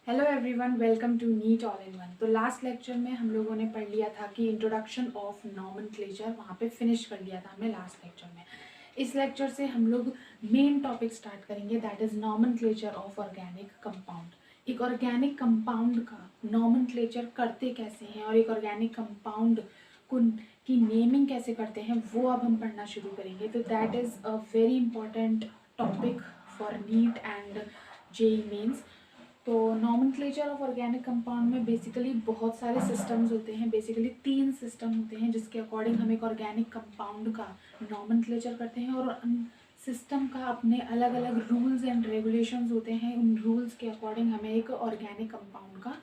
Hello everyone, welcome to NEET all in one. तो last lecture में हम लोगों ने पढ़ लिया था कि इंट्रोडक्शन ऑफ नॉमेनक्लेचर, वहाँ पे फिनिश कर लिया था हमने लास्ट लेक्चर में। इस लेक्चर से हम लोग मेन टॉपिक स्टार्ट करेंगे, that is nomenclature of organic compound. एक ऑर्गेनिक कंपाउंड का नॉमेनक्लेचर करते कैसे हैं और एक ऑर्गेनिक कंपाउंड की नेमिंग कैसे करते हैं वो अब हम पढ़ना शुरू करेंगे। तो that is a very important topic for NEET and JEE Mains. तो नॉमेनक्लेचर ऑफ ऑर्गेनिक कंपाउंड में बेसिकली बहुत सारे सिस्टम्स होते हैं। बेसिकली 3 सिस्टम होते हैं जिसके अकॉर्डिंग हम एक ऑर्गेनिक कंपाउंड का नॉमेनक्लेचर करते हैं, और उन सिस्टम का अपने अलग अलग रूल्स एंड रेगुलेशंस होते हैं। उन रूल्स के अकॉर्डिंग हमें एक ऑर्गेनिक कंपाउंड का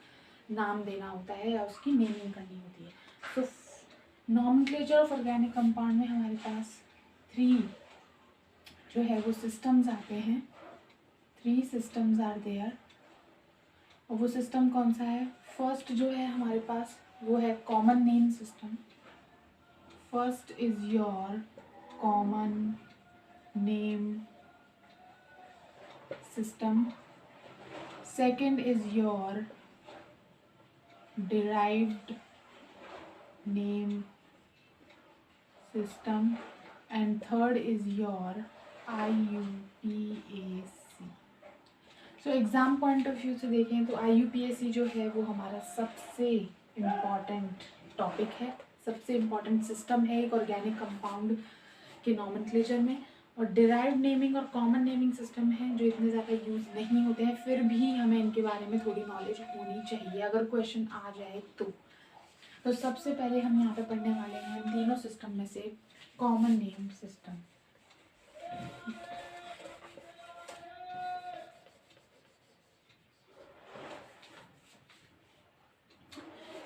नाम देना होता है या उसकी नेमिंग करनी होती है। तो नॉमेनक्लेचर ऑफ ऑर्गेनिक कंपाउंड में हमारे पास 3 जो है वो सिस्टम्स आते हैं। 3 सिस्टम्स आर देयर। और वो सिस्टम कौन सा है? फर्स्ट जो है हमारे पास वो है common name system. First is your common name system. Second is your derived name system and third is your IUPAC। So exam point of view से देखें तो IUPAC जो है वो हमारा सबसे इम्पॉर्टेंट टॉपिक है, सबसे इम्पॉर्टेंट सिस्टम है एक ऑर्गेनिक कंपाउंड के नॉमेनक्लेचर में। और डिराइव्ड नेमिंग और कॉमन नेमिंग सिस्टम है जो इतने ज़्यादा यूज़ नहीं होते हैं, फिर भी हमें इनके बारे में थोड़ी नॉलेज होनी चाहिए अगर क्वेश्चन आ जाए तो सबसे पहले हम यहाँ पे पढ़ने वाले हैं इन तीनों सिस्टम में से common name system.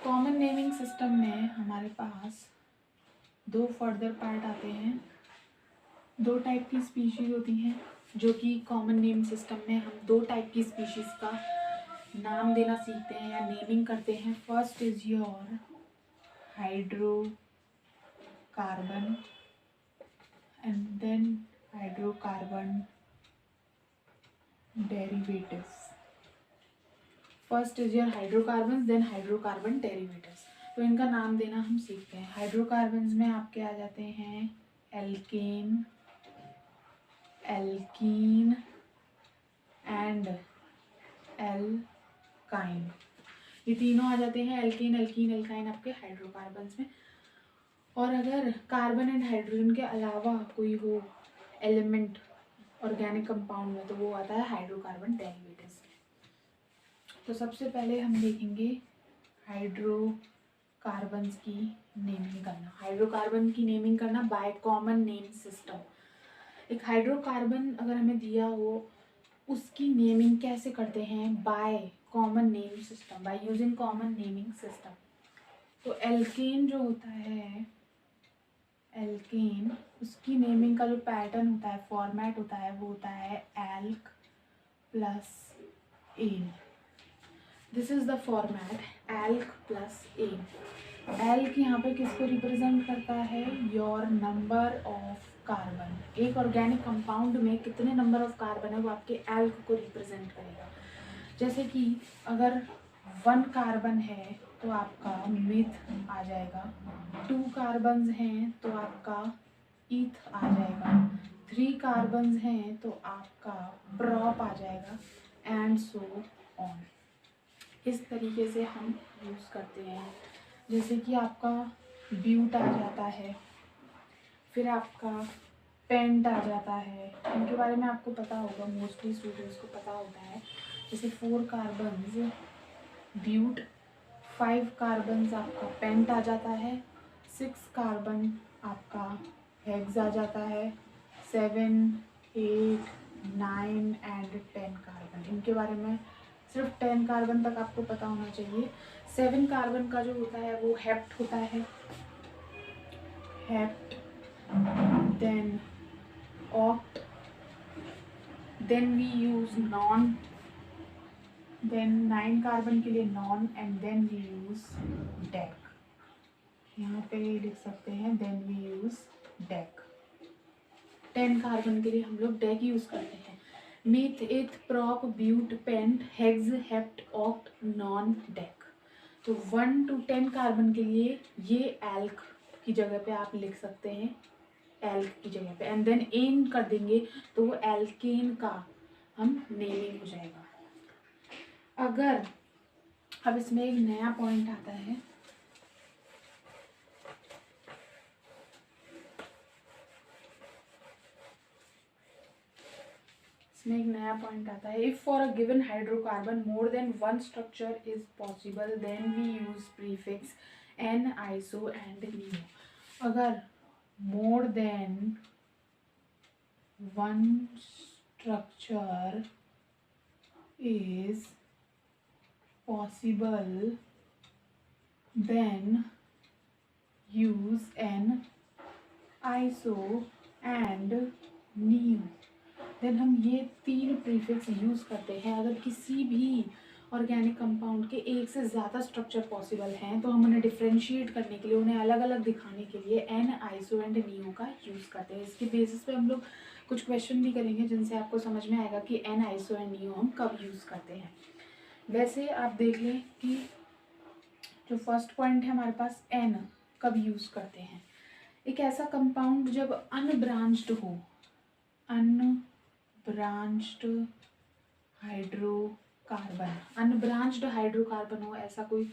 Common naming system में हमारे पास 2 फर्दर पार्ट आते हैं। 2 टाइप की स्पीशीज़ होती हैं जो कि कॉमन नेम सिस्टम में हम 2 टाइप की स्पीशीज़ का नाम देना सीखते हैं या नेमिंग करते हैं। First is your hydrocarbon and then hydrocarbon derivatives. First is your hydrocarbon then hydrocarbon derivatives. तो इनका नाम देना हम सीखते हैं। हाइड्रोकार्बन्स में आपके आ जाते हैं एल्केन, एल्कीन एंड एल्काइन। ये तीनों आ जाते हैं एल्केन, एल्कीन, एल्काइन आपके हाइड्रोकार्बन्स में। और अगर कार्बन एंड हाइड्रोजन के अलावा कोई हो एलिमेंट ऑर्गेनिक कंपाउंड में तो वो आता है हाइड्रोकार्बन डेरिवेटिव्स। तो सबसे पहले हम देखेंगे हाइड्रोकार्बन्स की नेमिंग करना। हाइड्रोकार्बन की नेमिंग करना बाय कॉमन नेम सिस्टम। एक हाइड्रोकार्बन अगर हमें दिया हो उसकी नेमिंग कैसे करते हैं? By common name system, by using common naming system. तो एल्केन जो होता है, एल्केन, उसकी नेमिंग का जो पैटर्न होता है, फॉर्मेट होता है, वो होता है alk plus ane. This is the format, alk plus ane. Alk यहाँ पे किसको रिप्रेजेंट करता है? Your number of carbon. एक ऑर्गेनिक कंपाउंड में कितने नंबर ऑफ कार्बन है वो आपके एल्क को रिप्रेजेंट करेगा। जैसे कि अगर 1 कार्बन है तो आपका मिथ आ जाएगा, 2 कार्बन्स हैं तो आपका ईथ आ जाएगा, 3 कार्बन्स हैं तो आपका प्रॉप आ जाएगा, एंड सो ऑन। इस तरीके से हम यूज़ करते हैं। जैसे कि आपका ब्यूट आ जाता है, फिर आपका पेंट आ जाता है। इनके बारे में आपको पता होगा, मोस्टली स्टूडेंट्स को पता होता है। जैसे 4 कार्बन्स ब्यूट, 5 कार्बन्स आपका पेंट आ जाता है, 6 कार्बन आपका हेक्स आ जाता है, 7, 8, 9 एंड 10 कार्बन। इनके बारे में सिर्फ 10 कार्बन तक आपको पता होना चाहिए। 7 कार्बन का जो होता है वो हेप्ट होता है, hept, then oct, then we use non, then 9 carbon के लिए non, and then we use dec. यहाँ पे लिख सकते हैं then we use dec. 10 carbon के लिए हम लोग डेक यूज करते हैं। Meth eth prop but pent hex hept oct non dec. तो 1 to 10 कार्बन के लिए ये एल्क की जगह पे आप लिख सकते हैं, एल्क की जगह पे, एंड देन एन कर देंगे तो वो एल्केन का हम नेमिंग हो जाएगा। अगर अब इसमें एक नया पॉइंट आता है, इसमें एक नया पॉइंट आता है, if for a given hydrocarbon more than one structure is possible then we use prefix an iso and neo. अगर more than one structure is possible then use an iso and neo। Then हम ये 3 prefix use करते हैं। अगर किसी भी organic compound के एक से ज़्यादा स्ट्रक्चर पॉसिबल हैं तो हम उन्हें डिफ्रेंशिएट करने के लिए, उन्हें अलग अलग दिखाने के लिए एन आइसो एंड नीओ का यूज़ करते हैं। इसके बेसिस पे हम लोग कुछ क्वेश्चन भी करेंगे जिनसे आपको समझ में आएगा कि एन आइसो एंड नीओ हम कब यूज़ करते हैं। वैसे आप देख लें कि जो फर्स्ट पॉइंट है हमारे पास, एन कब यूज़ करते हैं। एक ऐसा कंपाउंड जब अनब्रांच्ड हो, अनब्रांच्ड हाइड्रोकार्बन, अनब्रांच्ड हाइड्रोकार्बन हो, ऐसा कोई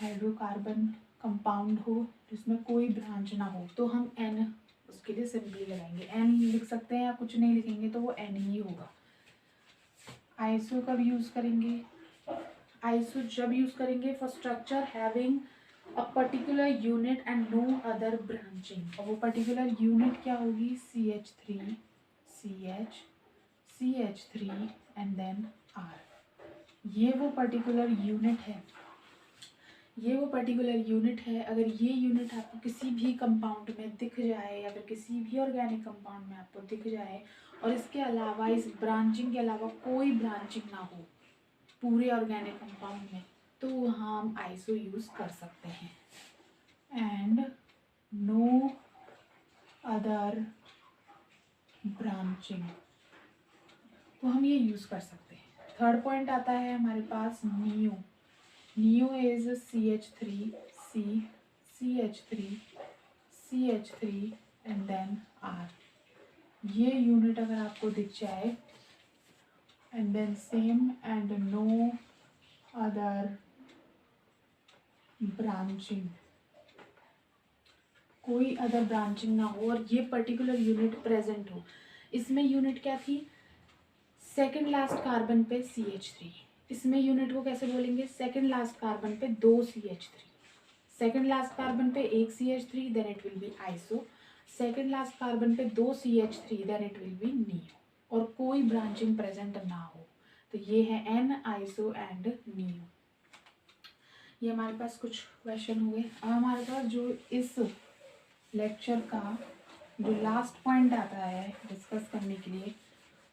हाइड्रोकार्बन कंपाउंड हो जिसमें कोई ब्रांच ना हो, तो हम एन उसके लिए सिंपली लगाएंगे, एन लिख सकते हैं या कुछ नहीं लिखेंगे तो वो एन ही होगा। आइसो कब यूज़ करेंगे, आइसो जब यूज़ करेंगे for structure having a particular unit and no other branching. और वो पर्टिकुलर यूनिट क्या होगी, CH3 CH CH3 and then R। ये वो पर्टिकुलर यूनिट है, ये वो पर्टिकुलर यूनिट है। अगर ये यूनिट आपको किसी भी कंपाउंड में दिख जाए या फिर किसी भी ऑर्गेनिक कंपाउंड में आपको दिख जाए और इसके अलावा, इस ब्रांचिंग के अलावा कोई ब्रांचिंग ना हो पूरे ऑर्गेनिक कंपाउंड में, तो वहाँ हम आइसो यूज़ कर सकते हैं। एंड नो अदर ब्रांचिंग, तो हम ये यूज़ कर सकते हैं। थर्ड पॉइंट आता है हमारे पास neo. Neo is CH3 C CH3 CH3 and then R। ये यूनिट अगर आपको दिख जाए, and then same and no other branching, कोई अदर ब्रांचिंग ना हो और ये पर्टिकुलर यूनिट प्रेजेंट हो। इसमें यूनिट क्या थी, सेकंड लास्ट कार्बन पे CH3। इसमें यूनिट को कैसे बोलेंगे, सेकंड लास्ट कार्बन पे 2 CH3, सेकंड लास्ट कार्बन पे 1 CH3 then it will be iso, second last carbon पे 2 CH3 then it will be neo, और कोई ब्रांचिंग प्रेजेंट ना हो, तो ये है एन आइसो एंड नीओ। ये हमारे पास कुछ क्वेश्चन हुए। अब हमारे पास जो इस लेक्चर का जो लास्ट पॉइंट आता है डिस्कस करने के लिए,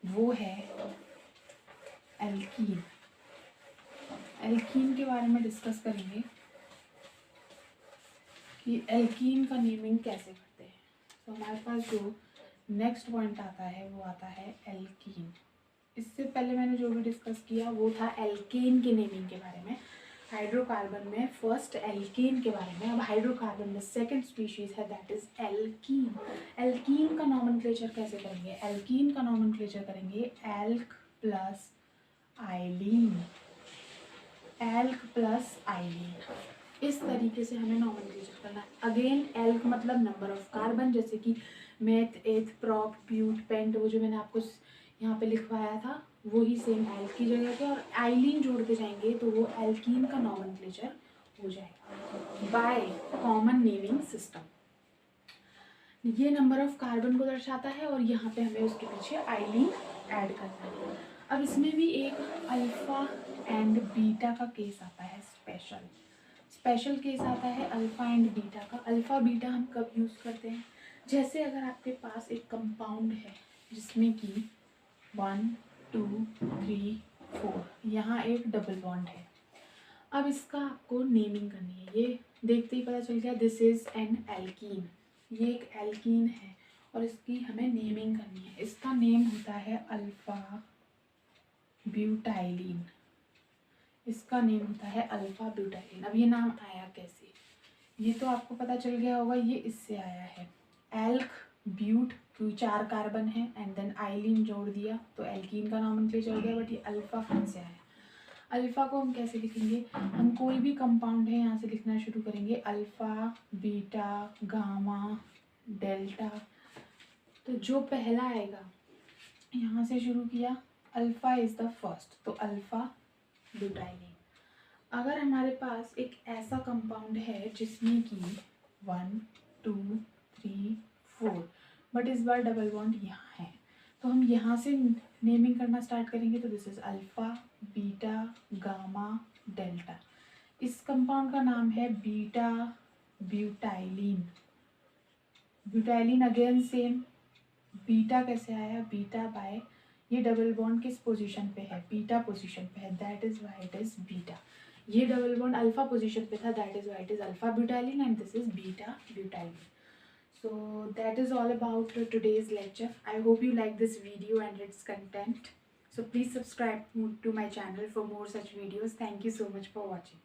वो है एल्कीन। एल्कीन के बारे में डिस्कस करेंगे कि एल्कीन का नेमिंग कैसे करते हैं। तो हमारे पास जो नेक्स्ट पॉइंट आता है वो आता है एल्कीन। इससे पहले मैंने जो भी डिस्कस किया वो था एल्केन के नेमिंग के बारे में, हाइड्रोकार्बन में फर्स्ट एल्केन के बारे में। अब हाइड्रोकार्बन में सेकंड स्पीशीज है दैट इज एल्कीन। एल्कीन का नॉमेनक्लेचर कैसे करेंगे, एल्कीन का नॉमेनक्लेचर करेंगे एल्क प्लस आइलीन, एल्क प्लस आइलीन, इस तरीके से हमें नॉमेनक्लेचर करना है। अगेन एल्क मतलब नंबर ऑफ कार्बन, जैसे कि meth eth prop but paint, वो जो मैंने आपको यहाँ पे लिखवाया था वही सेम एल्क की जगह पे, और आइलीन जोड़ते जाएंगे तो वो एल्कीन का नॉमेनक्लेचर हो जाएगा बाय कॉमन नेमिंग सिस्टम। ये नंबर ऑफ कार्बन को दर्शाता है और यहाँ पे हमें उसके पीछे आइलीन ऐड करना है। अब इसमें भी एक अल्फा एंड बीटा का केस आता है, स्पेशल केस आता है अल्फा एंड बीटा का। अल्फा बीटा हम कब यूज़ करते हैं, जैसे अगर आपके पास एक कंपाउंड है जिसमें कि 1 2 3 4, यहाँ एक डबल बॉन्ड है। अब इसका आपको नेमिंग करनी है, ये देखते ही पता चल गया दिस इज एन एल्कीन, ये एक एल्कीन है और इसकी हमें नेमिंग करनी है। इसका नेम होता है अल्फा ब्यूटाइलिन, इसका नेम होता है अल्फा ब्यूटाइलिन। अब ये नाम आया कैसे, ये तो आपको पता चल गया होगा, ये इससे आया है। एल्क ब्यूट, क्योंकि 4 कार्बन है, एंड देन आइलिन जोड़ दिया तो एल्कीन का नॉमेनक्लेचर हो गया, बट ये अल्फा कहाँ से आया। अल्फा को हम कैसे लिखेंगे, हम कोई भी कंपाउंड है यहाँ से लिखना शुरू करेंगे, अल्फा बीटा गामा डेल्टा, तो जो पहला आएगा यहाँ से शुरू किया, अल्फा इज द फर्स्ट, तो अल्फा ब्यूटाइलिन। अगर हमारे पास एक ऐसा कंपाउंड है जिसमें कि 1 2 3 4, बट इस बार डबल बॉन्ड यहाँ है, तो हम यहाँ से नेमिंग करना स्टार्ट करेंगे, तो this is alpha beta gamma delta. इस कंपाउंड का नाम है beta butylene. Butylene again same, beta कैसे आया, बीटा बाय, ये डबल बॉन्ड किस पोजीशन पे है, बीटा पोजीशन पे है, that is why it is beta. ये डबल बॉन्ड अल्फा पोजीशन पे था, that is why it is alpha butylene, and this is beta butylene. So that is all about today's lecture. I hope you like this video and its content. So please subscribe to my channel for more such videos. Thank you so much for watching.